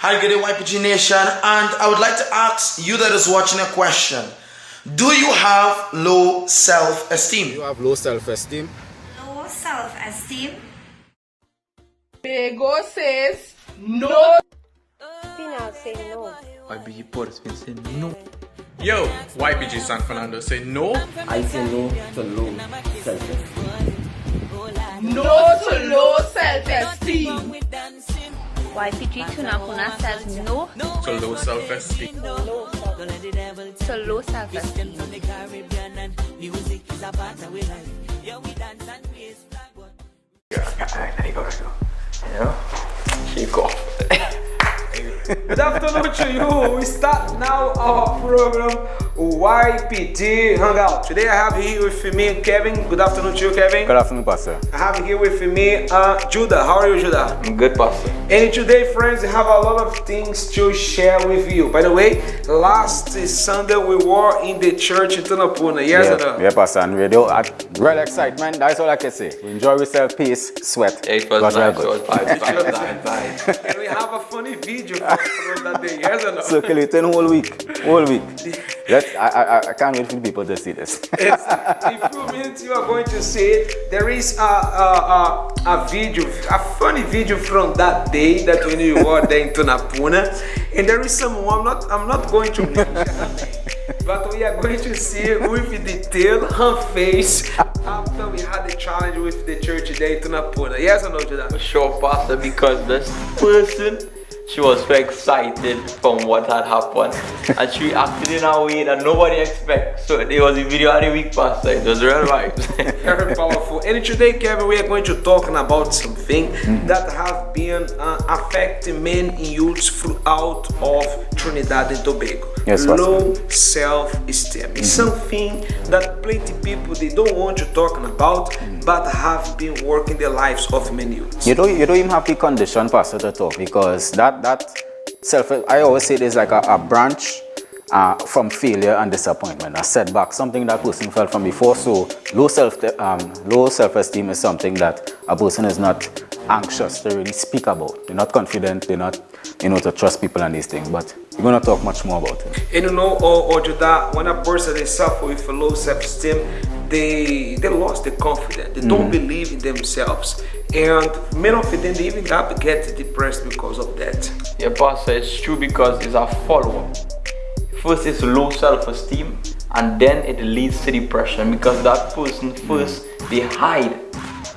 Hi, good day, YPG Nation, and I would like to ask you that is watching a question. Do you have low self-esteem? You have low self-esteem? Low self-esteem? Bego says no. Final say no. YPG Ports will say no. Yo, YPG San Fernando say no. I say no to low self-esteem. No to low self-esteem. YPG Tunapuna says no To low self-esteem. to low self-esteem. Shake off. Good afternoon to you. We start now our program YPG Hangout. Today I have here with me Kevin. Good afternoon to you, Kevin. Good afternoon, Pastor. I have here with me Judah. How are you, Judah? I'm good, Pastor. And today, friends, we have a lot of things to share with you. By the way, last Sunday we were in the church in Tunapuna. Yes or no? Yeah, Pastor. And radio real excitement. That's all I can say. We enjoy ourselves, peace, sweat. Yeah, it was nice. It was vibes. And we have a funny video from that day. Yes or no? Circulating whole week. I can't wait for people to see this. In a few minutes you are going to see it. There is a video, a funny video from that day that when you were there in Tunapuna, and there is someone I'm not going to mention her name, but we are going to see with detail her face after we had the challenge with the church there in Tunapuna. Yes or no, Judah? Sure, Pastor, because this person, she was so excited from what had happened, and she acted in a way that nobody expects. So there was a video of the week, Pastor. It was real vibes. Very powerful. And today, Kevin, we are going to talk about something that have been affecting men and youths throughout of Trinidad and Tobago. Yes, low self-esteem. It's something that plenty people they don't want to talk about, but have been working the lives of many youths. You don't even have the condition, Pastor, to talk, because that self, I always say there's like a branch from failure and disappointment, a setback, something that person felt from before. So low self-esteem is something that a person is not anxious to really speak about. They're not confident, they're not, to trust people and these things. But we're going to talk much more about it. And Judah, when a person is suffer with a low self-esteem, they lost the confidence. They don't believe in themselves. And many of them, they even get depressed because of that. Yeah, Pastor, it's true because it's a follow-up. First is low self-esteem, and then it leads to depression because that person first, they hide.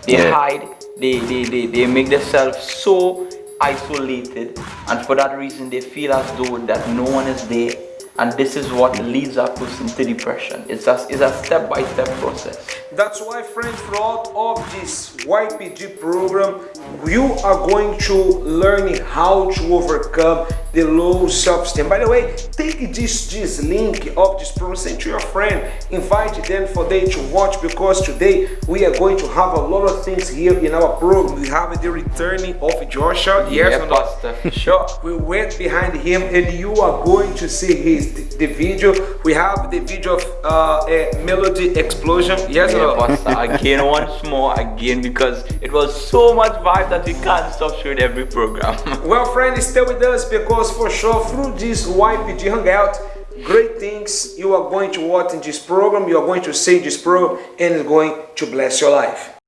They make themselves so isolated, and for that reason they feel as though that no one is there, and this is what leads a person to depression. It's a step-by-step process. That's why, friends, throughout of this YPG program, you are going to learn how to overcome the low self-esteem. By the way, take this link of this program, send to your friend, invite them for them to watch, because today we are going to have a lot of things here in our program. We have the returning of Joshua. Yes, yeah, Pastor. Sure. We went behind him, and you are going to see the video. We have the video of a melody explosion. Yes, yeah, Pastor. Again, once more, because it was so much vibe that we can't stop showing every program. Well, friends, stay with us, because for sure through this YPG Hangout, great things you are going to watch in this program. You are going to see this program, and it's going to bless your life.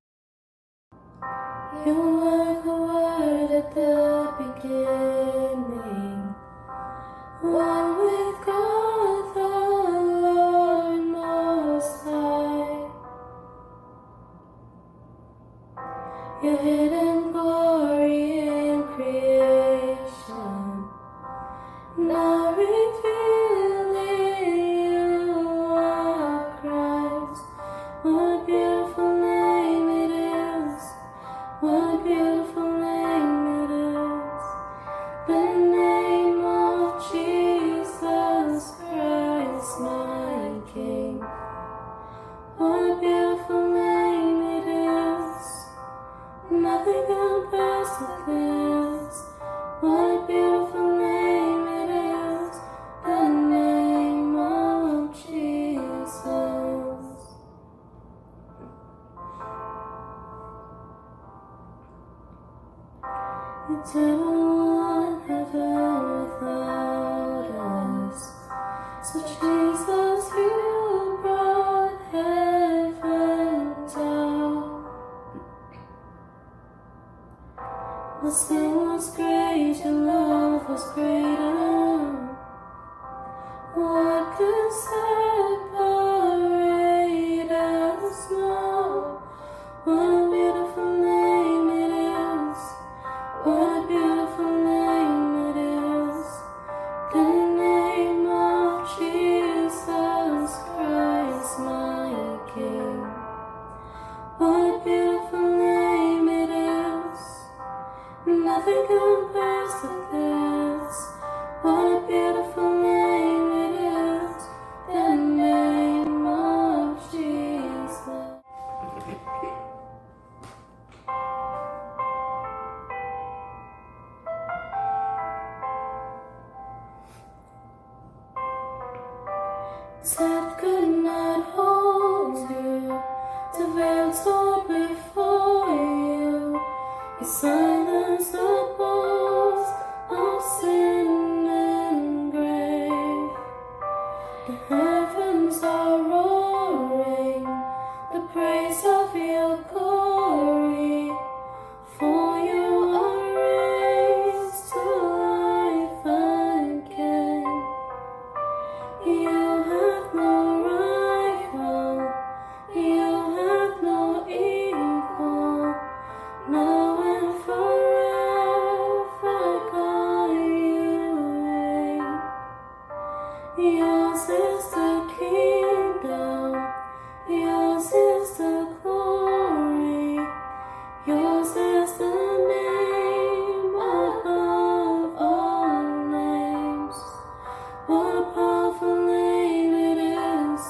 You were the word at the beginning, one with God the Lord Most High. Your hidden glory in creation, now revealing you are Christ. What beautiful name it is, what beautiful name it is, the name of Jesus Christ, my King. What beautiful name it is, nothing compares to this. What beautiful name it is, the name of Jesus. Eternal one, heaven said could not hold you, the veil tore before you. You silenced the bones of sin and grave. The heavens are roaring the praise of your glory, for you are raised to life again. You have no rival, you have no equal, now and forever, God, you reign. Yours is the kingdom, yours is the glory, yours is the name above all names. What a powerful name it is,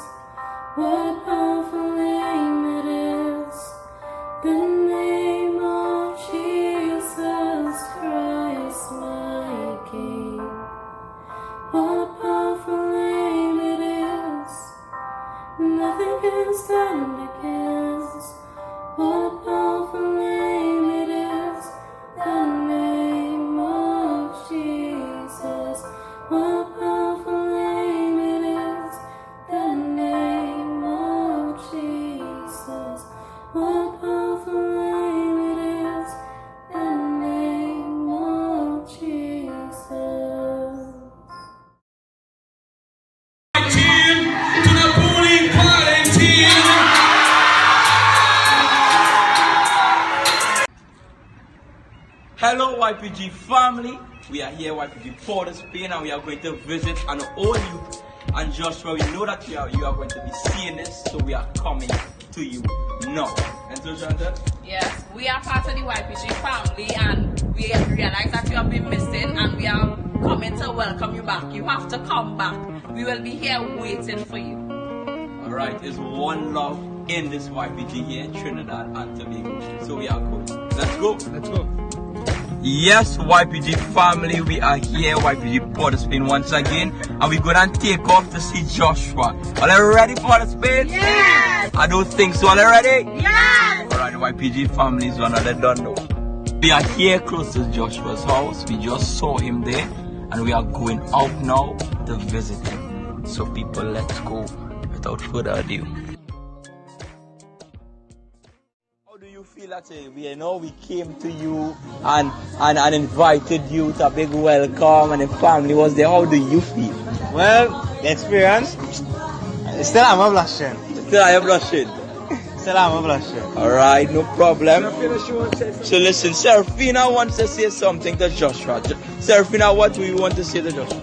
what a powerful name it is, the name of Jesus Christ my King. What a powerful name it is, nothing can stand against. What a powerful name it is, the name of Jesus. What a powerful name it is, the name of Jesus. What a powerful name it is, the name of Jesus. Hello YPG family, we are here YPG Port of Spain and we are going to visit an old youth. And Joshua, we know that you are going to be seeing this, so we are coming to you now. And so Jonathan? Yes, we are part of the YPG family and we realize that you have been missing and we are coming to welcome you back. You have to come back. We will be here waiting for you. Alright, there's one love in this YPG here in Trinidad and Tobago. So we are going. Let's go. Let's go. Yes, YPG family, we are here, YPG Port of Spain once again, and we're going to take off to see Joshua. Are you ready, Port of Spain? Yes! I don't think so. Are you ready? Yes! Alright, YPG family is gonna let them know. We are here close to Joshua's house. We just saw him there, and we are going out now to visit him. So people, let's go without further ado. How do you feel that we came to you and invited you to a big welcome and the family was there? How do you feel? Well, the experience, still I'm blushing. Still I am blushing. Still I'm blushing. Alright, no problem. So listen, Serafina wants to say something to Joshua. Serafina, what do you want to say to Joshua?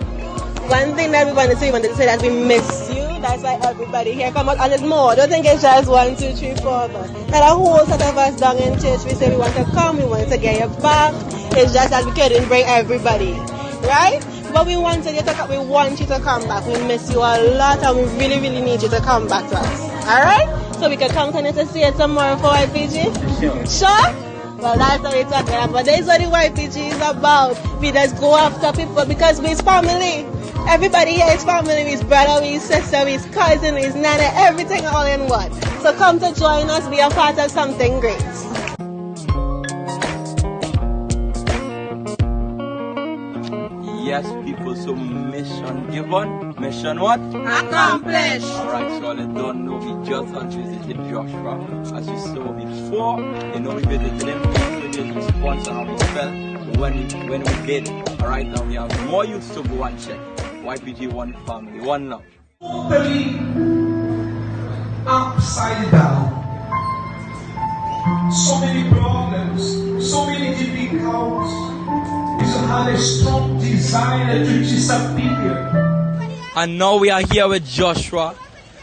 One thing that we want to say that we miss you. That's why everybody here come out, and there's more. I don't think it's just 1, 2, 3, 4 of us. There's a whole set of us down in church. We say we want to come, we want to get you back. It's just that we couldn't bring everybody, right? But we want you to come back. We miss you a lot, and we really, really need you to come back to us. All right? So we can continue to see it tomorrow for YPG. Sure? Well, that's what we're talking about. That's what the YPG is about. We just go after people because we're family. Everybody here is family, his brother, his sister, his cousin, his nana, everything all in one. So come to join us, be a part of something great. Yes, people, so mission given, mission what? Accomplished. Alright, so all you don't know, we just had visited Joshua. As you saw before, we visited him, with his response and how he felt when we did. Alright, now we have more youths to go and check. YPG, one family, one love. Totally upside down. So many problems, so many difficulties. You have a strong desire to disappear. And now we are here with Joshua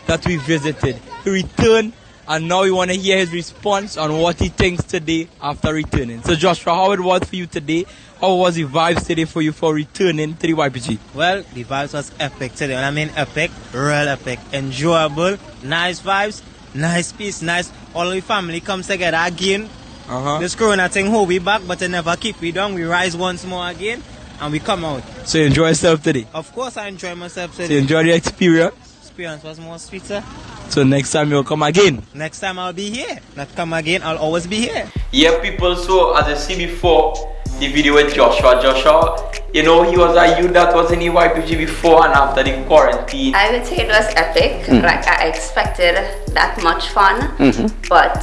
that we visited. He returned, and now we want to hear his response on what he thinks today after returning. So Joshua, how it was for you today? How was the vibes today for you for returning to the YPG? Well, the vibes was epic today. When I mean epic, real epic, enjoyable, nice vibes, nice peace, nice. All the family comes together again. This corona thing hold we back, but it never keep we down. We rise once more again, and we come out. So you enjoy yourself today? Of course, I enjoy myself today. So you enjoy the experience? experience was more sweeter. So next time you'll come again? Next time I'll be here. Not come again, I'll always be here. Yeah, people, so as I see before, the video with Joshua, you know, he was a youth that was in the YPG before and after the quarantine. I would say it was epic. Like I expected that much fun, but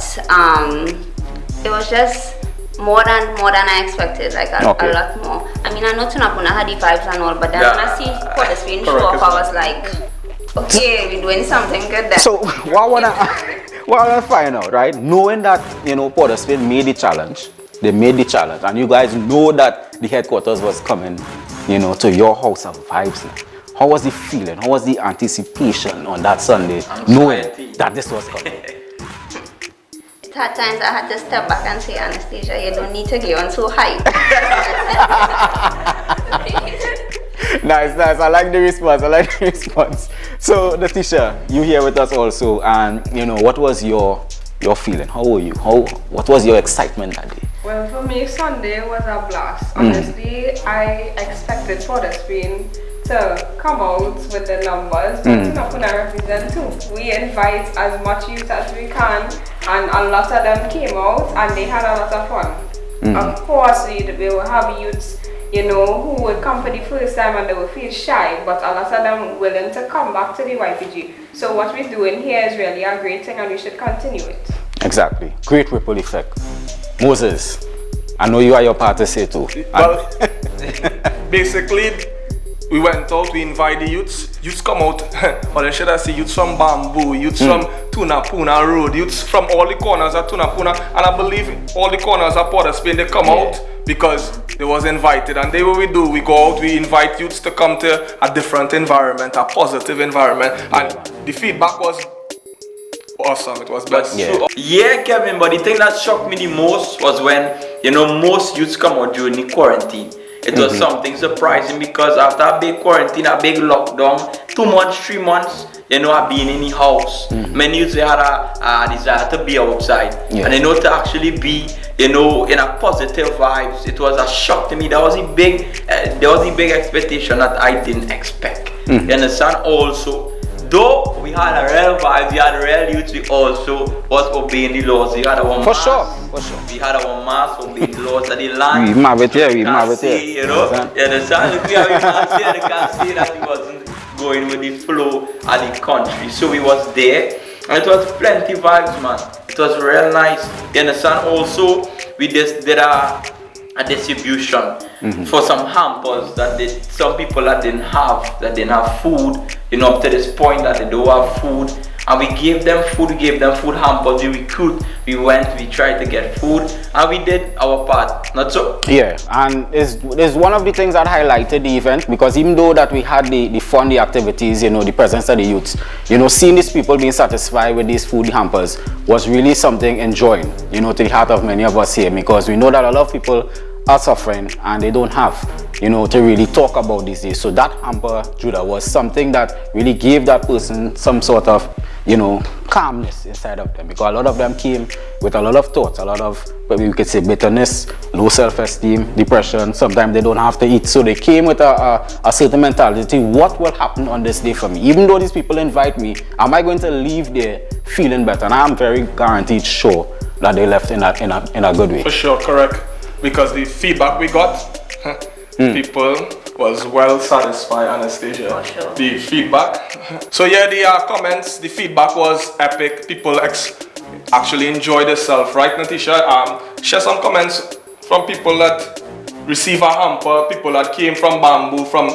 it was just more than I expected. Like a lot more. I mean, I know Tunapuna had the vibes and all, but then when I see Porterspain show up, I was like, okay, we're doing something good there. So what I wanna find out, right? Knowing that, you know, Porterspain made the challenge. They made the challenge, and you guys know that the headquarters was coming, you know, to your house of vibes now. How was the feeling? How was the anticipation on that Sunday, knowing that this was coming? It had times I had to step back and say, Anastasia, you don't need to get on so high. Nice. I like the response. So, Natisha, you here with us also, and you know, what was your feeling? How were you? What was your excitement that day? Well, for me, Sunday was a blast. Honestly, I expected Porterspain to come out with the numbers, but we're not gonna represent too. We invite as much youth as we can, and a lot of them came out and they had a lot of fun. Of course, we will have youths, you know, who would come for the first time and they will feel shy, but a lot of them willing to come back to the YPG. So what we're doing here is really a great thing and we should continue it. Exactly. Great ripple effect. Moses, I know you are your part to say too. Well, basically, we went out, we invite the youths. Youths come out, or should I say youths from Bamboo, youths from Tunapuna Road, youths from all the corners of Tunapuna, and I believe all the corners of Porterspain, they come out because they was invited. And then what we do, we go out, we invite youths to come to a different environment, a positive environment, and the feedback was awesome. It was best. Yeah, Kevin, but the thing that shocked me the most was when, you know, most youths come out during the quarantine. It was something surprising because after a big quarantine, a big lockdown, 2 months, 3 months, you know, I've been in the house. Many youths, they had a desire to be outside. And you know, to actually be, you know, in a positive vibes, it was a shock to me. That was a big, expectation that I didn't expect. You understand? Also, though we had a real vibe, we had real youth, we also was obeying the laws. We had our mask. For sure. We had our mask, obeying the laws of the land. We married here, you know. You understand? If we have a mask here, they can't say that we wasn't going with the flow of the country. So we was there, and it was plenty vibes, man. It was real nice. You understand? Also, we just did a distribution for some hampers that some people that didn't have food, you know, up to this point that they don't have food, and we gave them food hampers. We went, we tried to get food, and we did our part. Not so? Yeah, and it's one of the things that highlighted the event, because even though that we had the fun, the activities, you know, the presence of the youths, you know, seeing these people being satisfied with these food hampers was really something enjoying, you know, to the heart of many of us here, because we know that a lot of people are suffering and they don't have, you know, to really talk about these days. So that hamper, Judah, was something that really gave that person some sort of, you know, calmness inside of them, because a lot of them came with a lot of thoughts, a lot of, we could say, bitterness, low self-esteem, depression. Sometimes they don't have to eat, so they came with a certain mentality. What will happen on this day for me? Even though these people invite me, am I going to leave there feeling better? And I'm very guaranteed sure that they left in a good way. For sure, correct. Because the feedback we got, people was well satisfied, Anastasia. Sure. The feedback. So yeah, the comments, the feedback was epic. People actually enjoyed themselves, right, Natisha? Share some comments from people that receive a hamper, people that came from Bamboo, from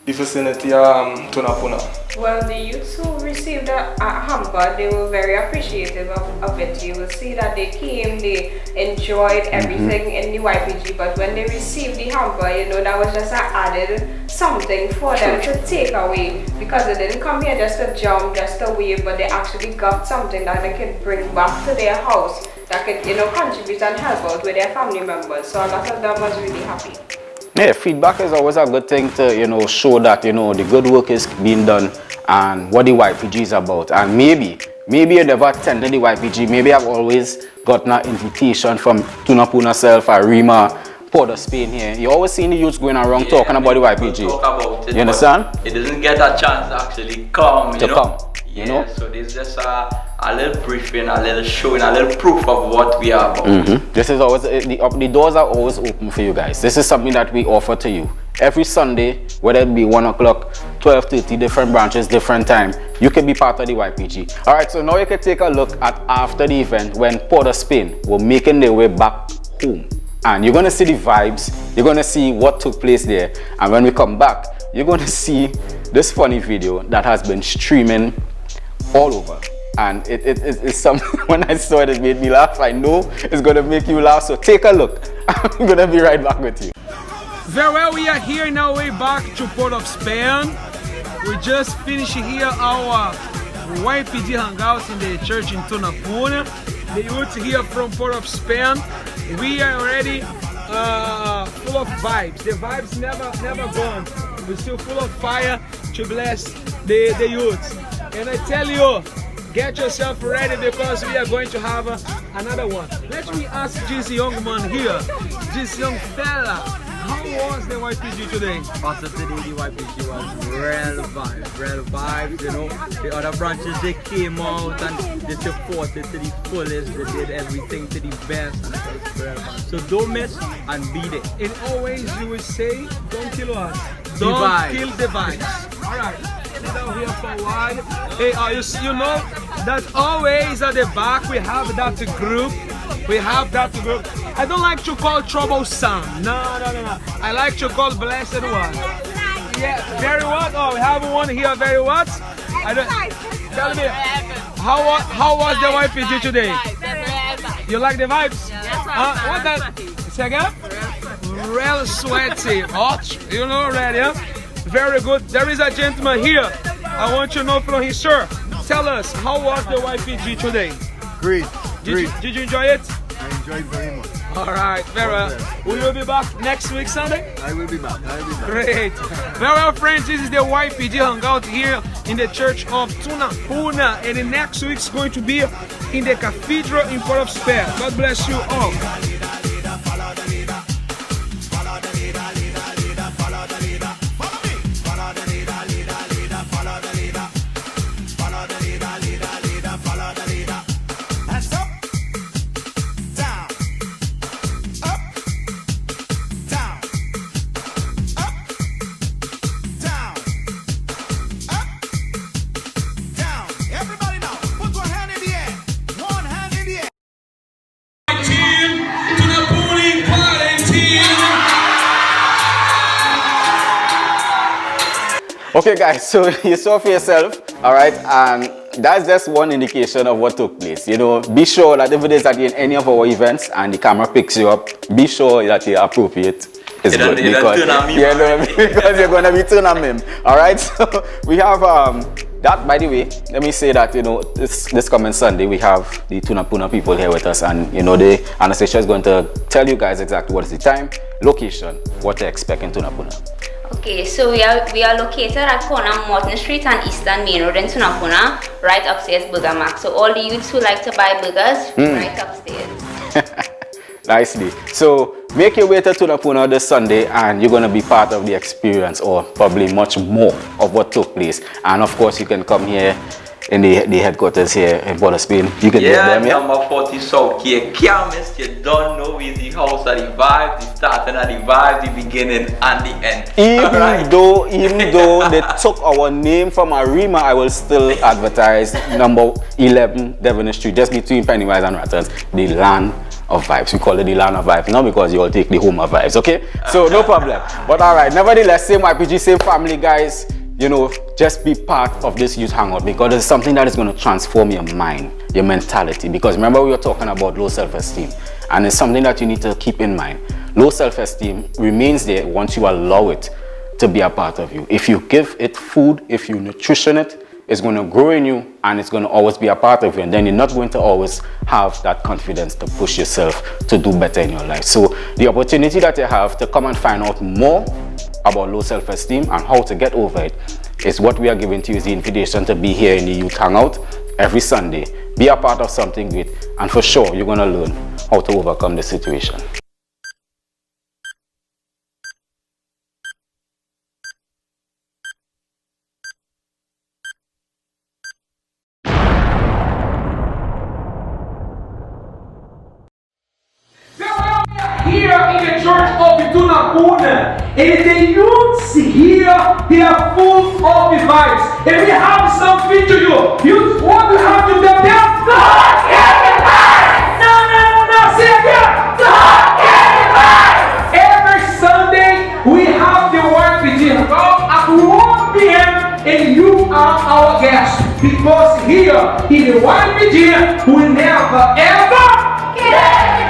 the vicinity Tunapuna. Well, the youths who received a hamper, they were very appreciative of it. You will see that they came, they enjoyed everything in the YPG, but when they received the hamper, you know, that was just an added something for them to take away, because they didn't come here just to jump, just to wave, but they actually got something that they could bring back to their house, that could, you know, contribute and help out with their family members. So a lot of them was really happy. Yeah, feedback is always a good thing to, you know, show that, you know, the good work is being done and what the YPG is about. And maybe you never attended the YPG, maybe I've always gotten an invitation from Tunapuna self or Rima Port of Spain here, you always see the youths going around talking about the YPG. Talk about it, you understand? It doesn't get a chance to actually come, you know? You know? So this is just a little briefing, a little showing, a little proof of what we are about. This is always, the doors are always open for you guys. This is something that we offer to you. Every Sunday, whether it be 1 o'clock, 12:30, different branches, different time, you can be part of the YPG. Alright, so now you can take a look at after the event when Port of Spain were making their way back home. And you're going to see the vibes, you're going to see what took place there. And when we come back, you're going to see this funny video that has been streaming all over. And it's something, when I saw it, it made me laugh. I know it's going to make you laugh, so take a look. I'm going to be right back with you. Very well, we are here in our way back to Port of Spain. We just finished here our YPG Hangout in the church in Tunapuna. The youth here from Port of Spain. We are already full of vibes. The vibes never gone. We're still full of fire to bless the youth. And I tell you, get yourself ready because we are going to have another one. Let me ask this young man here, this young fella, how was the YPG today? Also today the YPG was real vibes, you know. The other branches, they came out and they supported to the fullest, they did everything to the best, and it was real fun. So don't miss and be there. In always you will say, don't kill us. Don't kill the vibes. Alright, down here for a while. Hey, you know that always at the back we have that group. We have that group. I don't like to call troublesome. No. I like to call blessed one. Yeah, very what? Oh, we have one here. Very what? I don't. Tell me, how was the YPG today? You like the vibes? What that? Say again? Real sweaty, hot. You know already, huh? Very good. There is a gentleman here. I want to know from him, sir. Tell us, how was the YPG today? Great. Did you enjoy it? I enjoyed very much. Alright, very well. Will you be back next week Sunday? I will be back. Great. Very well, friends, this is the YPG Hangout here in the church of Tunapuna. And the next week is going to be in the cathedral in Port of Spain. God bless you all. Okay guys, so you saw for yourself, alright, and that's just one indication of what took place. You know, be sure that if it is at any of our events and the camera picks you up, be sure that you're appropriate. It's good because you're gonna be turning on him. Alright, so we have that, by the way, let me say that, you know, this coming Sunday we have the Tunapuna people here with us, and you know, Anastasia is going to tell you guys exactly what is the time, location, what to expect in Tunapuna. Okay, so we are located at corner Morton Street and Eastern Main Road in Tunapuna, right upstairs Burger Mac. So all the youths who like to buy burgers, right upstairs. Nicely. So make your way to Tunapuna this Sunday and you're going to be part of the experience, or probably much more of what took place. And of course you can come here in the headquarters here in Port of Spain. You can get them here. Number 40 South Key. Can't miss, you don't know is the house of the vibe, the starting of the vibe, the beginning and the end. Even though they took our name from Arima, I will still advertise number 11 Devon Street, just between Pennywise and Rattans, the land of vibes. We call it the land of vibes, not because you all take the home of vibes, okay? So no problem. But alright, nevertheless, same YPG, same family, guys. You know, just be part of this youth hangout because it's something that is going to transform your mind, your mentality. Because remember, we were talking about low self-esteem, and it's something that you need to keep in mind. Low self-esteem remains there once you allow it to be a part of you. If you give it food, if you nutrition it, it's going to grow in you and it's going to always be a part of you, and then you're not going to always have that confidence to push yourself to do better in your life. So the opportunity that you have to come and find out more about low self-esteem and how to get over it is what we are giving to you, is the invitation to be here in the Youth Hangout every Sunday. Be a part of something great, and for sure you're going to learn how to overcome the situation. youths here, they are full of the vibes. If we have something to do, youths, what we have to do? They are talk getting vibes. No, say again. Talk getting vibes. Every Sunday we have the YPG Hangout at 1 p.m. and you are our guests, because here in the YPG we never ever get it.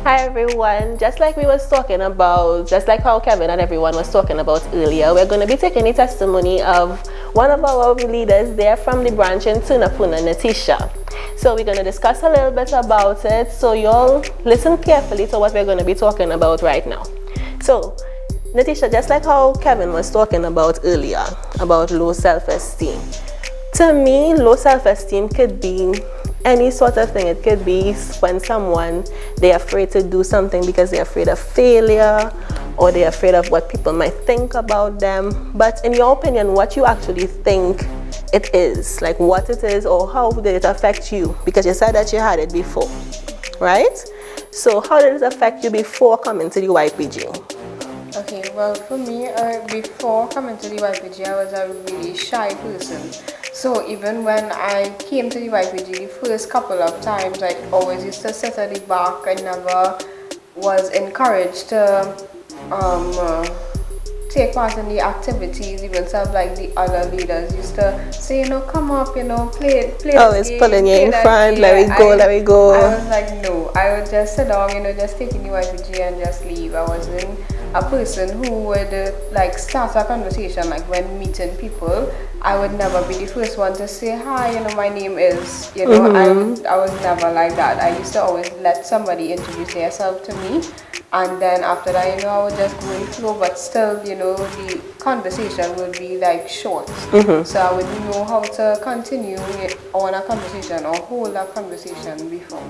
Hi everyone, just like we was talking about, just like how Kevin and everyone was talking about earlier, we're going to be taking the testimony of one of our leaders there from the branch in Tunapuna, Natisha. So we're going to discuss a little bit about it, so y'all listen carefully to what we're going to be talking about right now. So Natisha, just like how Kevin was talking about earlier, about low self-esteem, to me, low self-esteem could be any sort of thing. It could be when they're afraid to do something because they're afraid of failure, or they're afraid of what people might think about them. But in your opinion, what you actually think it is, like what it is, or how did it affect you? Because you said that you had it before, right? So how did it affect you before coming to the YPG? Okay, well for me, before coming to the YPG, I was a really shy person. So even when I came to the YPG, the first couple of times, I always used to sit at the back. I never was encouraged to take part in the activities. Even some like the other leaders used to say, you know, come up, you know, play always game, pulling you in front, game. let me go. I was like, no, I would just sit down, you know, just take in the YPG and just leave. I wasn't a person who would like start a conversation. Like when meeting people, I would never be the first one to say, hi, you know, my name is, you know, I was never like that. I used to always let somebody introduce themselves to me, and then after that, you know, I would just go in flow, but still, you know, the conversation would be like short. So I would know how to continue on a conversation or hold a conversation before.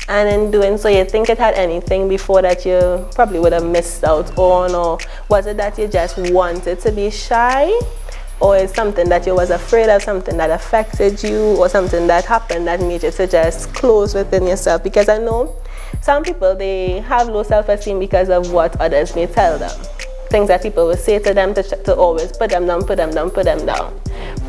And in doing so, you think it had anything before that you probably would have missed out on, or was it that you just wanted to be shy? Or is something that you was afraid of, something that affected you, or something that happened that made you to just close within yourself? Because I know some people, they have low self-esteem because of what others may tell them. Things that people will say to them to always put them down, put them down, put them down.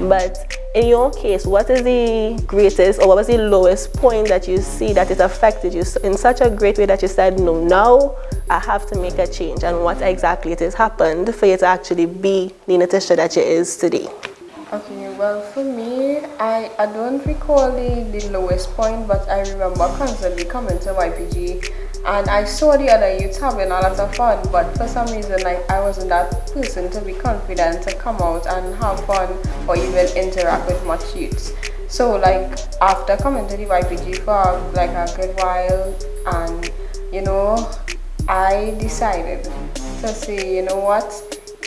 But in your case, what is the greatest or what was the lowest point that you see that it affected you in such a great way that you said, no, now I have to make a change, and what exactly it has happened for you to actually be the Natisha that you is today? Okay, well, for me, I don't recall the lowest point, but I remember constantly coming to YPG and I saw the other youths having a lot of fun, but for some reason I wasn't that person to be confident to come out and have fun or even interact with much youths. So like after coming to the YPG for like a good while, and you know, I decided to say, you know what,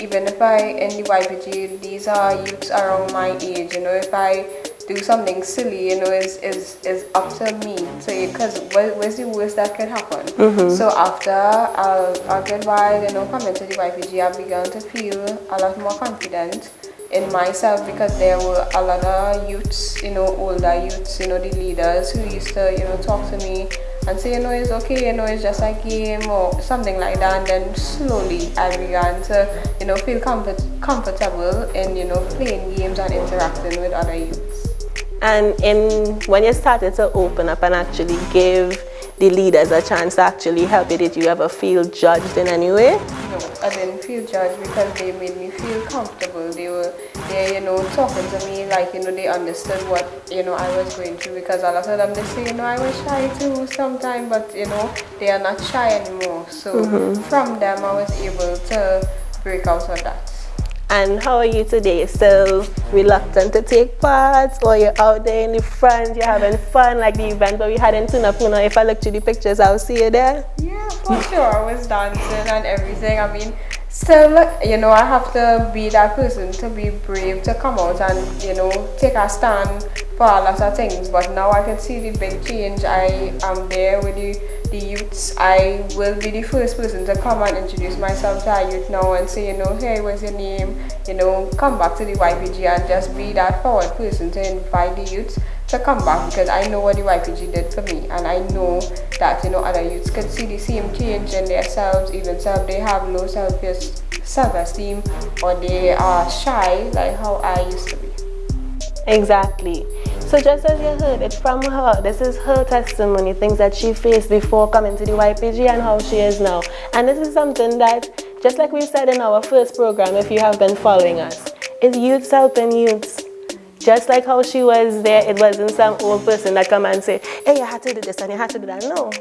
even if in the YPG, these are youths around my age, you know, if I do something silly, you know, is up to me. So, because where's the worst that could happen? So after a good while, you know, coming to the YPG, I began to feel a lot more confident in myself, because there were a lot of youths, you know, older youths, you know, the leaders who used to, you know, talk to me and say, you know, it's okay, you know, it's just a game or something like that. And then slowly I began to, you know, feel comfortable in, you know, playing games and interacting with other youths. And when you started to open up and actually give the leaders a chance to actually help you, did you ever feel judged in any way? No, I didn't feel judged, because they made me feel comfortable. They were there, you know, talking to me like, you know, they understood what, you know, I was going through, because a lot of them, they say, you know, I was shy too sometimes, but, you know, they are not shy anymore. So from them, I was able to break out of that. And how are you today? Still reluctant to take part, or you're out there in the front, you're having fun, like the event that we had in Tunapuna? If I look through the pictures, I'll see you there. Yeah, for sure. I was dancing and everything. I mean, still, you know, I have to be that person to be brave, to come out and, you know, take a stand for a lot of things. But now I can see the big change. I am there with the youths. I will be the first person to come and introduce myself to a youth now and say, you know, hey, what's your name? You know, come back to the YPG, and just be that forward person to invite the youths to come back, because I know what the YPG did for me, and I know that, you know, other youths could see the same change in themselves, even if they have low self-esteem or they are shy like how I used to be. Exactly. So just as you heard it from her, this is her testimony, things that she faced before coming to the YPG and how she is now. And this is something that, just like we said in our first program, if you have been following us, is youths helping youths. Just like how she was there, it wasn't some old person that come and say, hey, you had to do this and you had to do that. No,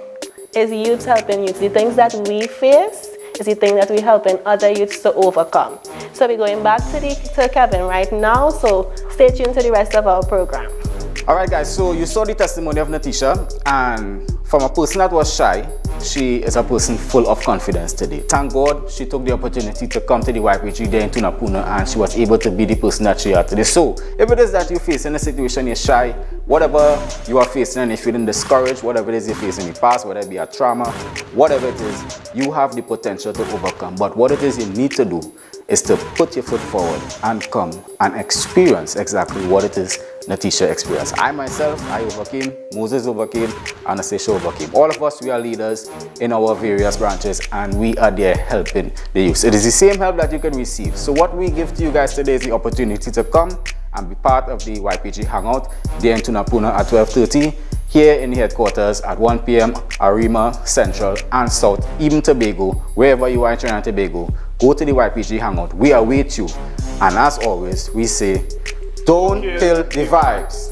it's youths helping youths. The things that we face is the thing that we're helping other youths to overcome. So we're going back to Kevin right now, so stay tuned to the rest of our program. All right, guys, so you saw the testimony of Natisha, and from a person that was shy, she is a person full of confidence today. Thank God she took the opportunity to come to the YPG there in Tunapuna, and she was able to be the person that she is today. So if it is that you're facing a situation, you're shy, whatever you are facing, and you're feeling discouraged, whatever it is you're facing in the past, whether it be a trauma, whatever it is, you have the potential to overcome. But what it is you need to do is to put your foot forward and come and experience exactly what it is Natisha experienced. I myself, I overcame, Moses overcame, and Natisha overcame. All of us, we are leaders in our various branches, and we are there helping the youth. It is the same help that you can receive. So what we give to you guys today is the opportunity to come and be part of the YPG Hangout there in Tunapuna at 12:30, here in the headquarters at 1 p.m. Arima, Central and South, even Tobago, wherever you are in Trinidad and Tobago, go to the YPG Hangout. We await you. And as always, we say, don't kill the vibes.